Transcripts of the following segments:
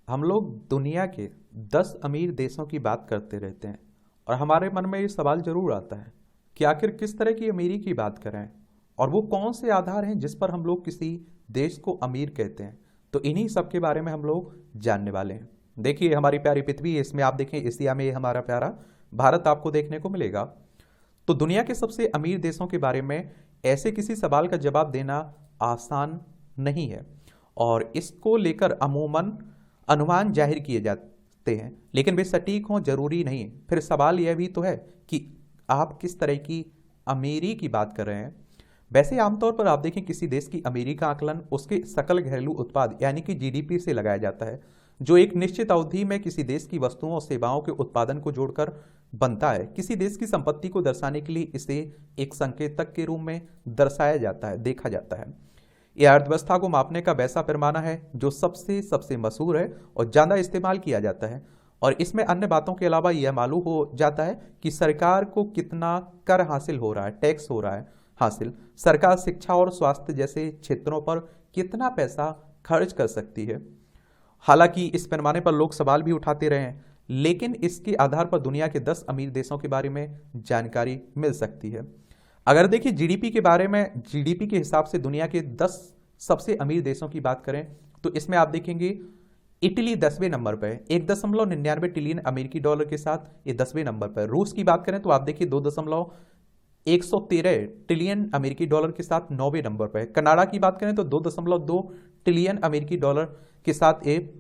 हम लोग दुनिया के 10 अमीर देशों की बात करते रहते हैं और हमारे मन में ये सवाल जरूर आता है कि आखिर किस तरह की अमीरी की बात करें और वो कौन से आधार हैं जिस पर हम लोग किसी देश को अमीर कहते हैं। तो इन्हीं सब के बारे में हम लोग जानने वाले हैं। देखिए हमारी प्यारी पृथ्वी है, इसमें आप देखें एशिया में ये हमारा प्यारा भारत आपको देखने को मिलेगा। तो दुनिया के सबसे अमीर देशों के बारे में ऐसे किसी सवाल का जवाब देना आसान नहीं है और इसको लेकर अमूमन अनुमान जाहिर किए जाते हैं, लेकिन वे सटीक हों जरूरी नहीं। फिर सवाल यह भी तो है कि आप किस तरह की अमीरी की बात कर रहे हैं। वैसे आमतौर पर आप देखें किसी देश की अमीरी का आकलन उसके सकल घरेलू उत्पाद यानी कि जीडीपी से लगाया जाता है, जो एक निश्चित अवधि में किसी देश की वस्तुओं और सेवाओं के उत्पादन को जोड़कर बनता है। किसी देश की संपत्ति को दर्शाने के लिए इसे एक संकेतक के रूप में दर्शाया जाता है, देखा जाता है। यह अर्थव्यवस्था को मापने का वैसा पैमाना है जो सबसे सबसे मशहूर है और ज़्यादा इस्तेमाल किया जाता है, और इसमें अन्य बातों के अलावा यह मालूम हो जाता है कि सरकार को कितना कर हासिल हो रहा है, टैक्स हो रहा है हासिल, सरकार शिक्षा और स्वास्थ्य जैसे क्षेत्रों पर कितना पैसा खर्च कर सकती है। हालांकि इस पैमाने पर लोग सवाल भी उठाते रहे हैं, लेकिन इसके आधार पर दुनिया के 10 अमीर देशों के बारे में जानकारी मिल सकती है। अगर देखिए जीडीपी के बारे में, जीडीपी के हिसाब से दुनिया के 10 सबसे अमीर देशों की बात करें तो इसमें आप देखेंगे इटली 10वें नंबर पर है, 1.99 ट्रिलियन अमेरिकी डॉलर के साथ ये 10वें नंबर पर। रूस की बात करें तो आप देखिए 2.113 ट्रिलियन अमेरिकी डॉलर के साथ 9वें नंबर पर है। कनाडा की बात करें तो 2.2 ट्रिलियन अमेरिकी डॉलर के साथ ये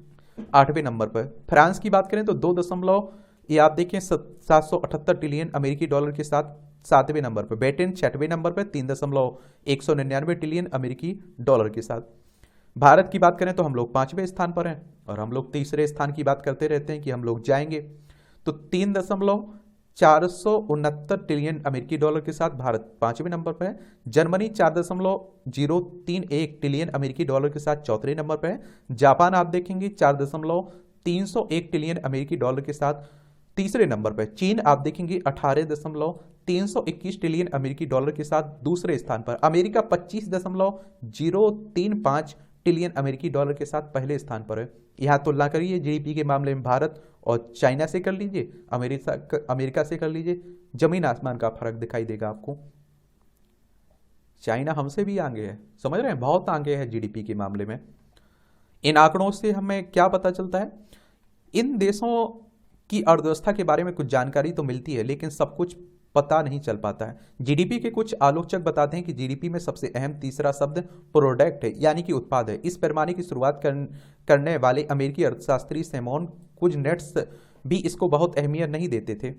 8वें नंबर पर। फ्रांस की बात करें तो 2 दशमलव ये आप देखें 778 ट्रिलियन अमेरिकी डॉलर के साथ 7वें नंबर पर। ब्रिटेन 6वें नंबर पर 3.199 ट्रिलियन अमेरिकी डॉलर के साथ। भारत की बात करें तो हम लोग 5वें स्थान पर हैं और हम लोग तीसरे स्थान की बात करते रहते हैं कि हम लोग जाएंगे। तो 3.469 ट्रिलियन अमेरिकी डॉलर के साथ भारत 5वें नंबर पर है। जर्मनी 4.031 ट्रिलियन अमेरिकी डॉलर के साथ 4थे नंबर पर है। जापान आप देखेंगे 4.301 ट्रिलियन अमेरिकी डॉलर के साथ 3रे नंबर पर। चीन आप देखेंगे 18.321 ट्रिलियन अमेरिकी डॉलर के साथ 2रे स्थान पर। अमेरिका 25.035 ट्रिलियन अमेरिकी डॉलर के साथ पहले स्थान पर है। यहाँ तुलना करिए जीडीपी के मामले में भारत और चाइना से कर लीजिए, अमेरिका से कर लीजिए, जमीन आसमान का फर्क दिखाई देगा आपको। चाइना हमसे भी आगे है, समझ रहे हैं, बहुत आगे है जीडीपी के मामले में। इन आंकड़ों से हमें क्या पता चलता है? इन देशों की अर्थव्यवस्था के बारे में कुछ जानकारी तो मिलती है, लेकिन सब कुछ पता नहीं चल पाता है। जीडीपी के कुछ आलोचक बताते हैं कि जीडीपी में सबसे अहम तीसरा शब्द प्रोडक्ट है, यानी कि उत्पाद है। इस पैमाने की शुरुआत करने वाले अमेरिकी अर्थशास्त्री सैमोन कुजनेट्स भी इसको बहुत अहमियत नहीं देते थे,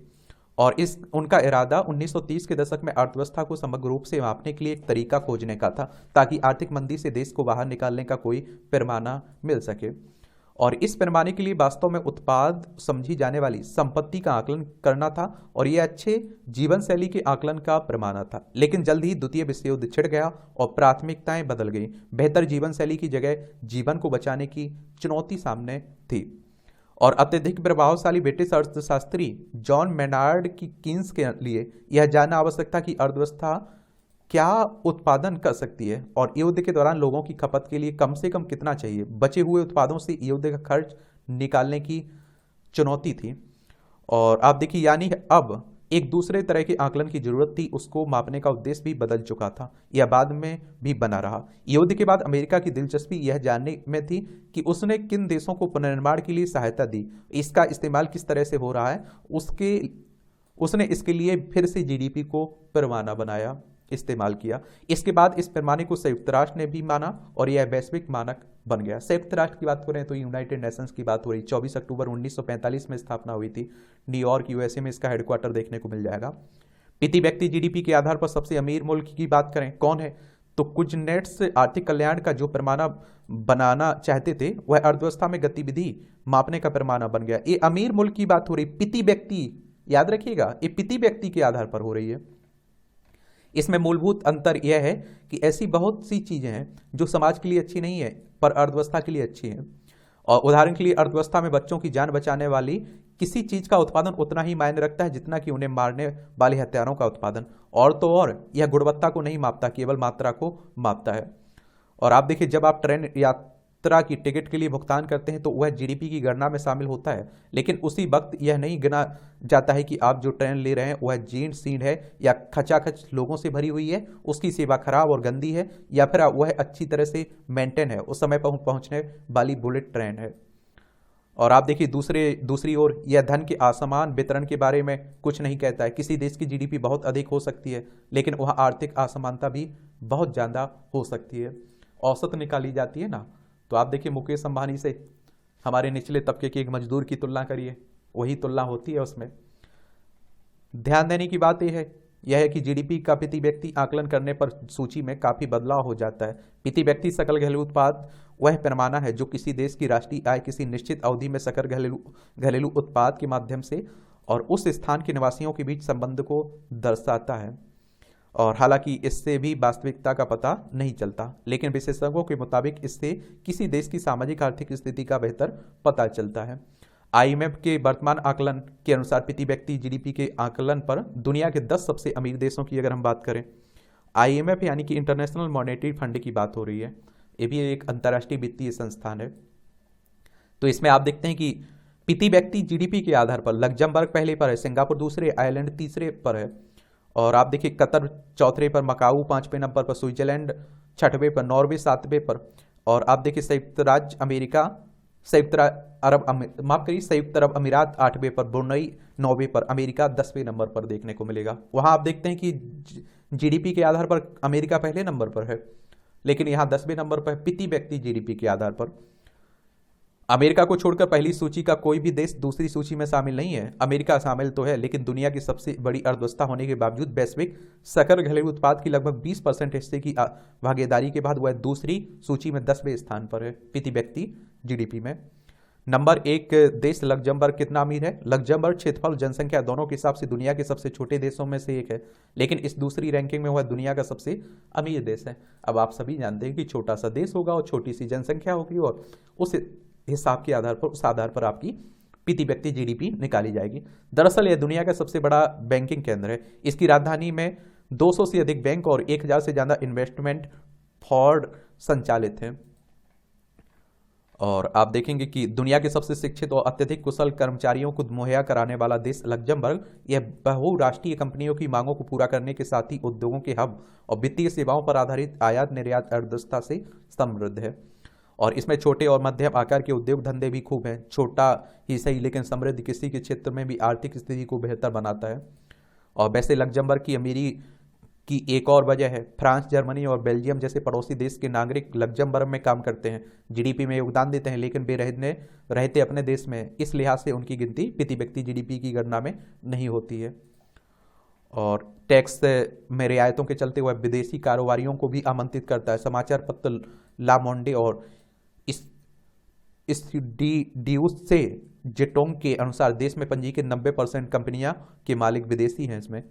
और इस उनका इरादा 1930 के दशक में अर्थव्यवस्था को समग्र रूप से मापने के लिए एक तरीका खोजने का था, ताकि आर्थिक मंदी से देश को बाहर निकालने का कोई पैमाना मिल सके। और इस पैमाने के लिए वास्तव में उत्पाद समझी जाने वाली संपत्ति का आकलन करना था, और यह अच्छे जीवन शैली के आकलन का पैमाना था। लेकिन जल्द ही द्वितीय विश्व युद्ध छिड़ गया और प्राथमिकताएं बदल गई। बेहतर जीवन शैली की जगह जीवन को बचाने की चुनौती सामने थी, और अत्यधिक प्रभावशाली ब्रिटिश अर्थशास्त्री जॉन मेनार्ड की कीन्स के लिए यह जानना आवश्यक था कि अर्थव्यवस्था क्या उत्पादन कर सकती है और युद्ध के दौरान लोगों की खपत के लिए कम से कम कितना चाहिए। बचे हुए उत्पादों से युद्ध का खर्च निकालने की चुनौती थी। और आप देखिए, यानी अब एक दूसरे तरह के आकलन की जरूरत थी, उसको मापने का उद्देश्य भी बदल चुका था, यह बाद में भी बना रहा। युद्ध के बाद अमेरिका की दिलचस्पी यह जानने में थी कि उसने किन देशों को पुनर्निर्माण के लिए सहायता दी, इसका इस्तेमाल किस तरह से हो रहा है। उसने इसके लिए फिर से जीडीपी को पैमाना बनाया, इस्तेमाल किया। इसके बाद इस पैमाने को संयुक्त राष्ट्र ने भी माना और यह वैश्विक मानक बन गया। संयुक्त राष्ट्र की बात करें तो यूनाइटेड नेशंस की बात हो रही। 24 अक्टूबर 1945 में स्थापना हुई थी। न्यूयॉर्क यूएसए में इसका हेडक्वार्टर देखने को मिल जाएगा। प्रति व्यक्ति जीडीपी के आधार पर सबसे अमीर मुल्क की बात करें कौन है, तो कुछ नेट्स आर्थिक कल्याण का जो पैमाना बनाना चाहते थे वह अर्थव्यवस्था में गतिविधि मापने का पैमाना बन गया। ये अमीर मुल्क की बात हो रही, प्रति व्यक्ति, याद रखिएगा, ये प्रति व्यक्ति के आधार पर हो रही है। इसमें मूलभूत अंतर यह है कि ऐसी बहुत सी चीजें हैं जो समाज के लिए अच्छी नहीं है पर अर्थव्यवस्था के लिए अच्छी हैं। और उदाहरण के लिए अर्थव्यवस्था में बच्चों की जान बचाने वाली किसी चीज का उत्पादन उतना ही मायने रखता है जितना कि उन्हें मारने वाले हथियारों का उत्पादन। और तो और यह गुणवत्ता को नहीं मापता, केवल मात्रा को मापता है। और आप देखिए, जब आप ट्रेन यात्रा की टिकट के लिए भुगतान करते हैं तो वह जीडीपी की गणना में शामिल होता है, लेकिन उसी वक्त यह नहीं गिना जाता है कि आप जो ट्रेन ले रहे हैं वह जीर्ण शीर्ण है या खचाखच लोगों से भरी हुई है, उसकी सेवा खराब और गंदी है, या फिर वह अच्छी तरह से मेंटेन है, उस समय पर पहुंचने वाली बुलेट ट्रेन है। और आप देखिए दूसरी ओर यह धन के असमान वितरण के बारे में कुछ नहीं कहता है। किसी देश की जीडीपी बहुत अधिक हो सकती है, लेकिन वह आर्थिक असमानता भी बहुत ज़्यादा हो सकती है। औसत निकाली जाती है ना, तो आप देखिए मुकेश अंबानी से हमारे निचले तबके के एक मजदूर की तुलना करिए, वही तुलना होती है उसमें। ध्यान देने की बात यह है कि जीडीपी का प्रति व्यक्ति आकलन करने पर सूची में काफ़ी बदलाव हो जाता है। प्रति व्यक्ति सकल घरेलू उत्पाद वह पैमाना है जो किसी देश की राष्ट्रीय आय किसी निश्चित अवधि में सकल घरेलू उत्पाद के माध्यम से और उस स्थान के निवासियों के बीच संबंध को दर्शाता है। और हालांकि इससे भी वास्तविकता का पता नहीं चलता, लेकिन विशेषज्ञों के मुताबिक इससे किसी देश की सामाजिक आर्थिक स्थिति का बेहतर पता चलता है। आईएमएफ के वर्तमान आकलन के अनुसार प्रति व्यक्ति जीडीपी के आकलन पर दुनिया के 10 सबसे अमीर देशों की अगर हम बात करें, आईएमएफ यानी कि इंटरनेशनल मॉनेटरी फंड की बात हो रही है, ये भी एक अंतर्राष्ट्रीय वित्तीय संस्थान है। तो इसमें आप देखते हैं कि प्रति व्यक्ति जीडीपी के आधार पर लग्जमबर्ग पहले पर है, सिंगापुर दूसरे, आयरलैंड तीसरे पर है, और आप देखिए कतर चौथे पर, मकाऊ पांचवें नंबर पर, स्विट्जरलैंड छठवें पर, नॉर्वे सातवें पर, और आप देखिए संयुक्त अरब अमीरात आठवें पर, ब्रुनई नौवें पर, अमेरिका 10वें नंबर पर देखने को मिलेगा। वहां आप देखते हैं कि जीडीपी के आधार पर अमेरिका पहले नंबर पर है, लेकिन यहाँ 10वें नंबर पर प्रति व्यक्ति जीडीपी के आधार पर। अमेरिका को छोड़कर पहली सूची का कोई भी देश दूसरी सूची में शामिल नहीं है। अमेरिका शामिल तो है, लेकिन दुनिया की सबसे बड़ी अर्थव्यवस्था होने के बावजूद वैश्विक सकल घरेलू उत्पाद की लगभग 20% हिस्से की भागीदारी के बाद वह दूसरी सूची में 10वें स्थान पर है प्रति व्यक्ति जीडीपी में। नंबर 1 देश लग्जमबर्ग कितना अमीर है? लग्जमबर्ग क्षेत्रफल जनसंख्या दोनों के हिसाब से दुनिया के सबसे छोटे देशों में से एक है, लेकिन इस दूसरी रैंकिंग में वह दुनिया का सबसे अमीर देश है। अब आप सभी जानते हैं कि छोटा सा देश होगा और छोटी सी जनसंख्या होगी, और उस हिसाब के आधार पर, उस आधार पर आपकी प्रति व्यक्ति जीडीपी निकाली जाएगी। दरअसल यह दुनिया का सबसे बड़ा बैंकिंग केंद्र है। इसकी राजधानी में 200 से अधिक बैंक और 1000 से ज़्यादा इन्वेस्टमेंट फंड संचालित हैं। और आप देखेंगे कि दुनिया के सबसे शिक्षित और अत्यधिक कुशल कर्मचारियों को मुहैया कराने वाला देश लग्जमबर्ग, यह बहुराष्ट्रीय कंपनियों की मांगों को पूरा करने के साथ ही उद्योगों के हब और वित्तीय सेवाओं पर आधारित आयात निर्यात अर्थव्यवस्था से समृद्ध है। और इसमें छोटे और मध्यम आकार के उद्योग धंधे भी खूब हैं। छोटा ही सही, लेकिन समृद्ध किसी के क्षेत्र में भी आर्थिक स्थिति को बेहतर बनाता है। और वैसे लग्जमबर्ग की अमीरी की एक और वजह है, फ्रांस, जर्मनी और बेल्जियम जैसे पड़ोसी देश के नागरिक लग्जमबर्ग में काम करते हैं, जीडीपी में योगदान देते हैं, लेकिन वे रहते अपने देश में। इस लिहाज से उनकी गिनती प्रति व्यक्ति जीडीपी की गणना में नहीं होती है। और टैक्स में रियायतों के चलते वह विदेशी कारोबारियों को भी आमंत्रित करता है। समाचार पत्र ला मोंडे और इस ड्यूस से जेटोंग के अनुसार देश में पंजीकृत 90% कंपनियां के मालिक विदेशी हैं इसमें,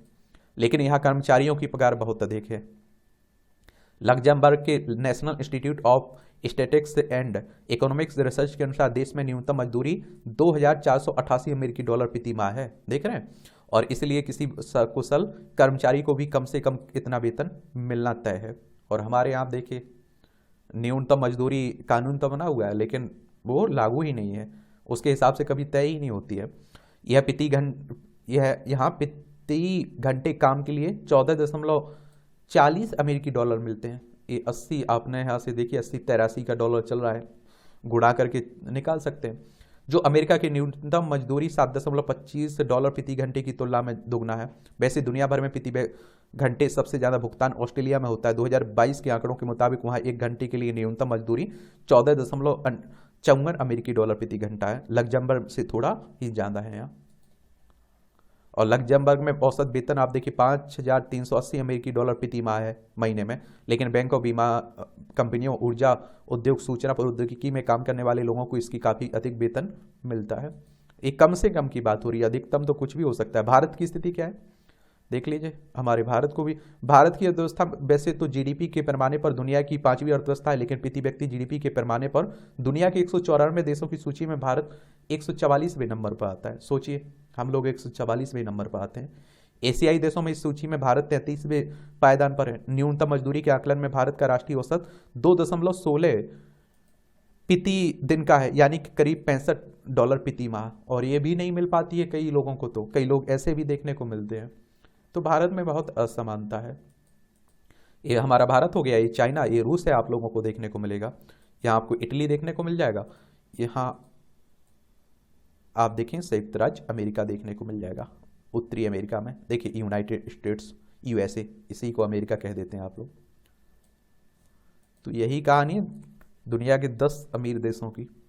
लेकिन यहाँ कर्मचारियों की पगार बहुत अधिक है। लग्जमबर्ग के national institute of statistics and economics research के अनुसार देश में न्यूनतम मजदूरी 2488 अमेरिकी डॉलर प्रति माह है, देख रहे हैं, और इसलिए किसी कुशल कर्मचारी को भी कम से कम इतना वेतन मिलना तय है। और हमारे यहाँ देखिए न्यूनतम मजदूरी कानून तो बना हुआ है, लेकिन वो लागू ही नहीं है, उसके हिसाब से कभी तय ही नहीं होती है। यहाँ प्रति घंटे काम के लिए 14.40 अमेरिकी डॉलर मिलते हैं। ये 80, आपने यहाँ से देखिए 80-83 का डॉलर चल रहा है, गुणा करके निकाल सकते हैं। जो अमेरिका की न्यूनतम मजदूरी 7.25 डॉलर प्रति घंटे की तुलना में दोगुना है। वैसे दुनिया भर में प्रति घंटे सबसे ज़्यादा भुगतान ऑस्ट्रेलिया में होता है। 2022 के आंकड़ों के मुताबिक वहाँ एक घंटे के लिए न्यूनतम मजदूरी 14.54 अमेरिकी डॉलर प्रति घंटा है। लग्जमबर्ग से थोड़ा ही ज़्यादा है यहाँ। और लग्जमबर्ग में औसत वेतन आप देखिए 5380 अमेरिकी डॉलर प्रति माह है महीने में, लेकिन बैंक और बीमा कंपनियों, ऊर्जा उद्योग, सूचना प्रौद्योगिकी में काम करने वाले लोगों को इसकी काफ़ी अधिक वेतन मिलता है। एक कम से कम की बात हो रही है, अधिकतम तो कुछ भी हो सकता है। भारत की स्थिति क्या है देख लीजिए। हमारे भारत को भी, भारत की अर्थव्यवस्था वैसे तो जीडीपी के पैमाने पर दुनिया की 5वीं अर्थव्यवस्था है, लेकिन प्रति व्यक्ति जीडीपी के पैमाने पर दुनिया के 194 देशों की सूची में भारत 144वें नंबर पर आता है। सोचिए, हम लोग 144वें नंबर पर आते हैं। एशियाई देशों में इस सूची में भारत 33वें पायदान पर है। न्यूनतम मजदूरी के आकलन में भारत का राष्ट्रीय औसत 2.16 प्रति दिन का है, यानी कि करीब $65 प्रति माह, और ये भी नहीं मिल पाती है कई लोगों को, तो कई लोग ऐसे भी देखने को मिलते हैं। तो भारत में बहुत असमानता है। ये हमारा भारत हो गया, ये चाइना, ये रूस है, आप लोगों को देखने को मिलेगा। यहाँ आपको इटली देखने को मिल जाएगा, यहाँ आप देखें संयुक्त राज्य अमेरिका देखने को मिल जाएगा। उत्तरी अमेरिका में देखिए यूनाइटेड स्टेट्स, यूएसए, इसी को अमेरिका कह देते हैं आप लोग। तो यही कहानी है दुनिया के 10 अमीर देशों की।